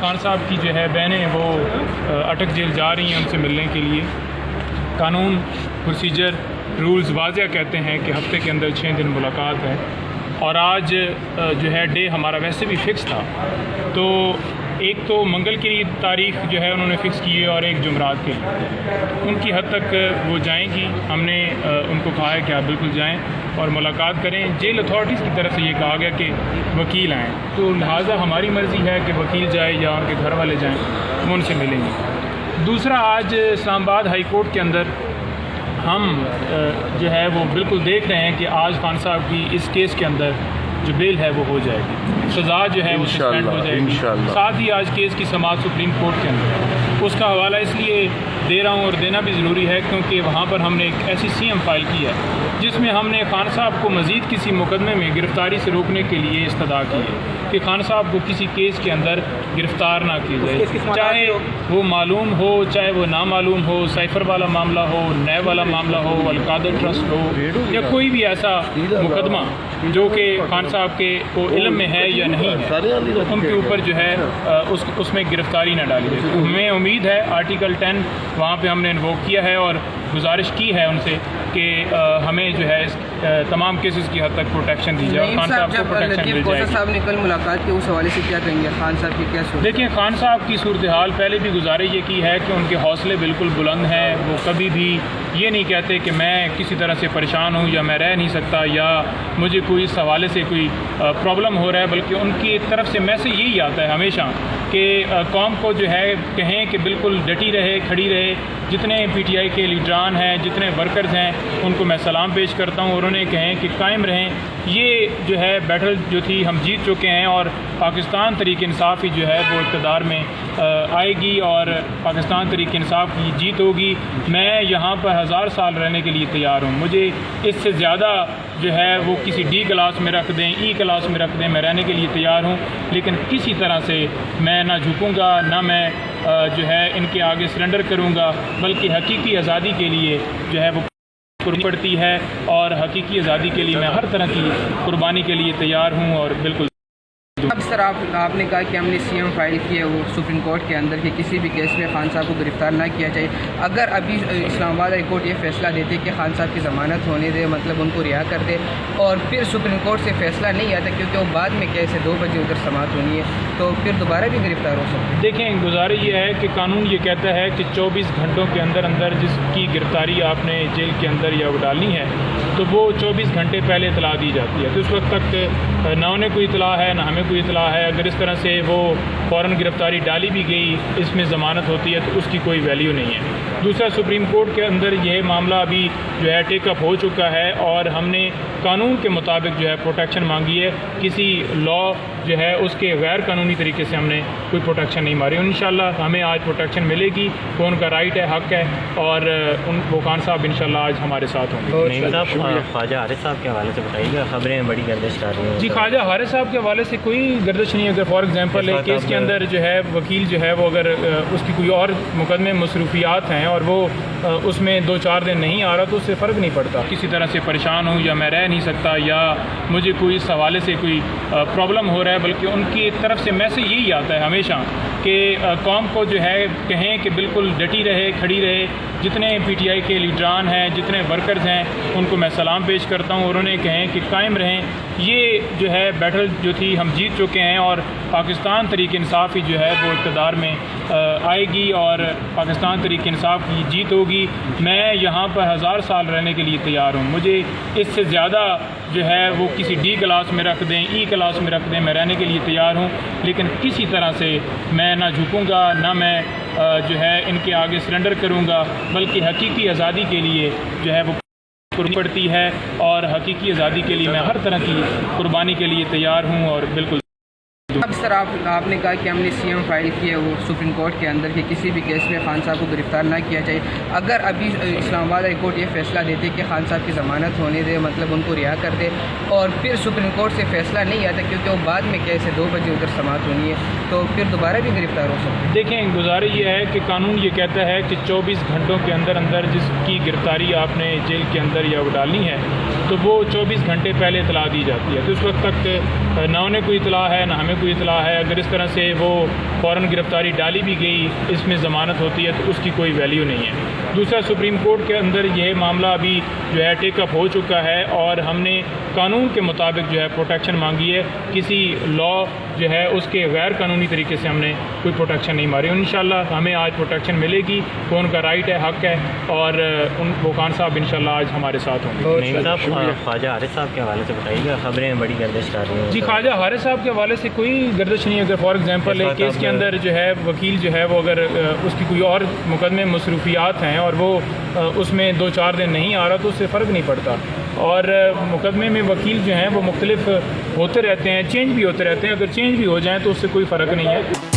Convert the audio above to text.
خان صاحب کی جو ہے بہنیں وہ اٹک جیل جا رہی ہیں ان سے ملنے کے لیے. قانون پروسیجر رولز واضح کہتے ہیں کہ ہفتے کے اندر 6 دن ملاقات ہے، اور آج جو ہے ڈے ہمارا ویسے بھی فکس تھا. تو ایک تو منگل کی تاریخ جو ہے انہوں نے فکس کی ہے اور ایک جمعرات کے لیے. ان کی حد تک وہ جائیں گی. ہم نے ان کو کہا ہے کہ آپ بالکل جائیں اور ملاقات کریں. جیل اتھارٹیز کی طرف سے یہ کہا گیا کہ وکیل آئیں، تو لہٰذا ہماری مرضی ہے کہ وکیل جائے یا ان کے گھر والے جائیں، وہ ان سے ملیں گے. دوسرا، آج اسلام آباد ہائی کورٹ کے اندر ہم جو ہے وہ بالکل دیکھ رہے ہیں کہ آج خان صاحب کی اس کیس کے اندر جو بیل ہے وہ ہو جائے گی، سزا جو ہے وہ سسپینڈ ہو جائے گی. ساتھ ہی آج کیس کی سماعت سپریم کورٹ کے اندر. اس کا حوالہ اس لیے دے رہا ہوں اور دینا بھی ضروری ہے کیونکہ وہاں پر ہم نے ایک ایسی سی ایم فائل کی ہے جس میں ہم نے خان صاحب کو مزید کسی مقدمے میں گرفتاری سے روکنے کے لیے استدعا کی ہے کہ خان صاحب کو کسی کیس کے اندر گرفتار نہ کیا جائے، چاہے وہ معلوم ہو چاہے وہ نامعلوم ہو، سائفر والا معاملہ ہو، نیب والا معاملہ ہو، القادر ٹرسٹ ہو، یا کوئی بھی ایسا مقدمہ جو کہ خان صاحب کے کو علم میں ہے یا نہیں ہے، ان کے اوپر جو ہے اس میں گرفتاری نہ ڈالی جائے. ہمیں امید ہے آرٹیکل 10 وہاں پہ ہم نے انووک کیا ہے اور گزارش کی ہے ان سے کہ ہمیں جو ہے تمام کیسز کی حد تک پروٹیکشن دی جائے اور خان صاحب کو پروٹیکشن دی جائے. صاحب نے کل ملاقات کی، اس حوالے سے کیا کہیں گے خان صاحب کی کیا صورت؟ دیکھیں، خان صاحب کی صورتحال پہلے بھی گزارش یہ کی ہے کہ ان کے حوصلے بالکل بلند ہیں. وہ کبھی بھی یہ نہیں کہتے کہ میں کسی طرح سے پریشان ہوں یا میں رہ نہیں سکتا یا مجھے کوئی اس حوالے سے کوئی پرابلم ہو رہا ہے، بلکہ ان کی طرف سے میسیج یہی آتا ہے ہمیشہ کہ قوم کو جو ہے کہیں کہ بالکل ڈٹی رہے، کھڑی رہے. جتنے پی ٹی آئی کے لیڈران ہیں، جتنے ورکرز ہیں، ان کو میں سلام پیش کرتا ہوں اور انہیں کہیں کہ قائم رہیں. یہ جو ہے بیٹل جو تھی ہم جیت چکے ہیں اور پاکستان تحریک انصاف ہی جو ہے وہ اقتدار میں آئے گی اور پاکستان تحریک انصاف کی جیت ہوگی. میں یہاں پر 1000 سال رہنے کے لیے تیار ہوں. مجھے اس سے زیادہ جو ہے وہ کسی ڈی کلاس میں رکھ دیں، ای کلاس میں رکھ دیں، میں رہنے کے لیے تیار ہوں. لیکن کسی طرح سے میں نہ جھکوں گا، نہ میں جو ہے ان کے آگے سرنڈر کروں گا، بلکہ حقیقی آزادی کے لیے جو ہے وہ قربانی پڑتی ہے اور حقیقی آزادی کے لیے میں ہر طرح کی قربانی کے لیے تیار ہوں. اور بالکل اب سر آپ نے کہا کہ ہم نے سی ایم فائل کی ہے وہ سپریم کورٹ کے اندر کہ کسی بھی کیس میں خان صاحب کو گرفتار نہ کیا جائے. اگر ابھی اسلام آباد ہائی کورٹ یہ فیصلہ دیتے کہ خان صاحب کی ضمانت ہونے دے، مطلب ان کو رہا کر دے، اور پھر سپریم کورٹ سے فیصلہ نہیں آتا کیونکہ وہ بعد میں کیسے 2 بجے ادھر سماعت ہونی ہے، تو پھر دوبارہ بھی گرفتار ہو سکتے ہیں؟ دیکھیں، گزارش یہ ہے کہ قانون یہ کہتا ہے کہ 24 گھنٹوں کے اندر اندر جس کی گرفتاری آپ نے جیل کے اندر یا ڈالنی ہے تو وہ 24 گھنٹے پہلے اطلاع دی جاتی ہے. تو اس وقت تک نہ انہیں کوئی اطلاع ہے نہ ہمیں کوئی اطلاع ہے. اگر اس طرح سے وہ فوراً گرفتاری ڈالی بھی گئی، اس میں ضمانت ہوتی ہے تو اس کی کوئی ویلیو نہیں ہے. دوسرا، سپریم کورٹ کے اندر یہ معاملہ ابھی جو ہے ٹیک اپ ہو چکا ہے اور ہم نے قانون کے مطابق جو ہے پروٹیکشن مانگی ہے. کسی لا جو ہے اس کے غیر قانونی طریقے سے ہم نے کوئی پروٹیکشن نہیں ماری. انشاءاللہ ہمیں آج پروٹیکشن ملے گی، وہ ان کا رائٹ ہے، حق ہے، اور وہ خان صاحب انشاءاللہ آج ہمارے ساتھ ہوں گے. خواجہ حارث صاحب کے حوالے سے بتائیے گا، خبریں بڑی گردش کر رہی ہیں. جی، خواجہ حارث صاحب کے حوالے سے کوئی گردش نہیں ہے. اگر فار ایگزامپل ایک کیس کے اندر جو ہے وکیل جو ہے وہ اگر اس کی کوئی اور مقدمے مصروفیات ہیں اور وہ اس میں 2-4 دن نہیں آ رہا تو اس سے فرق نہیں پڑتا. کسی طرح سے پریشان ہوں یا میں رہ نہیں سکتا یا مجھے کوئی اس حوالے سے کوئی پرابلم ہو رہا ہے، بلکہ ان کی طرف سے میسیج یہی آتا ہے ہمیشہ کہ قوم کو جو ہے کہیں کہ بالکل ڈٹی رہے، کھڑی رہے. جتنے پی ٹی آئی کے لیڈران ہیں، جتنے ورکرز ہیں، ان کو میں سلام پیش کرتا ہوں اور انہیں کہیں کہ قائم رہیں. یہ جو ہے بیٹل جو تھی ہم جیت چکے ہیں اور پاکستان تحریک انصاف ہی جو ہے وہ اقتدار میں آئے گی اور پاکستان تحریک انصاف کی جیت ہوگی. میں یہاں پر 1000 سال رہنے کے لیے تیار ہوں. مجھے اس سے زیادہ جو ہے وہ کسی ڈی کلاس میں رکھ دیں، ای کلاس میں رکھ دیں، میں رہنے کے لیے تیار ہوں. لیکن کسی طرح سے میں نہ جھکوں گا، نہ میں جو ہے ان کے آگے سرنڈر کروں گا، بلکہ حقیقی آزادی کے لیے جو ہے وہ قربانی پڑتی ہے اور حقیقی آزادی کے لیے میں ہر طرح کی قربانی کے لیے تیار ہوں. اور بالکل اب سر آپ نے کہا کہ ہم نے سی ایم فائل کی ہے وہ سپریم کورٹ کے اندر کہ کسی بھی کیس میں خان صاحب کو گرفتار نہ کیا جائے. اگر ابھی اسلام آباد ہائی کورٹ یہ فیصلہ دیتے کہ خان صاحب کی ضمانت ہونے دے، مطلب ان کو رہا کر دے، اور پھر سپریم کورٹ سے فیصلہ نہیں آتا کیونکہ وہ بعد میں کیسے 2 بجے ادھر سماعت ہونی ہے، تو پھر دوبارہ بھی گرفتار ہو سکتے ہیں؟ دیکھیں، گزارش یہ ہے کہ قانون یہ کہتا ہے کہ 24 گھنٹوں کے اندر اندر جس کی گرفتاری آپ نے جیل کے اندر یا ڈالنی ہے تو وہ 24 گھنٹے پہلے اطلاع دی جاتی ہے. تو اس وقت تک نہ انہیں کوئی اطلاع ہے نہ ہمیں کوئی اطلاع ہے، اگر اس طرح سے وہ فوراً گرفتاری ڈالی بھی گئی، اس میں ضمانت ہوتی ہے تو اس کی کوئی ویلیو نہیں ہے۔ دوسرا، سپریم کورٹ کے اندر یہ معاملہ ابھی جو ہے ٹیک اپ ہو چکا ہے اور ہم نے قانون کے مطابق جو ہے پروٹیکشن مانگی ہے، کسی لا جو ہے اس کے غیر قانونی طریقے سے ہم نے کوئی پروٹیکشن نہیں ماری۔ انشاءاللہ ہمیں آج پروٹیکشن ملے گی، وہ ان کا رائٹ ہے، حق ہے، اور وہ خان صاحب انشاءاللہ آج ہمارے ساتھ ہوں گے۔ نہیں صاحب، خواجہ حارث صاحب کے حوالے سے بتائیے گا، خبریں بڑی گردش کر رہی ہیں۔ جی، خواجہ حارث صاحب کے حوالے سے کوئی گردش نہیں ہے۔ اگر فار ایگزامپل ایک کیس کے اندر جو ہے وکیل جو ہے وہ اگر اس کی کوئی اور مقدمے مصروفیات ہیں اور وہ اس میں 2-4 دن نہیں آ رہا تو اس سے فرق نہیں پڑتا، اور مقدمے میں وکیل جو ہیں وہ مختلف ہوتے رہتے ہیں، چینج بھی ہوتے رہتے ہیں، اگر چینج بھی ہو جائیں تو اس سے کوئی فرق نہیں ہے۔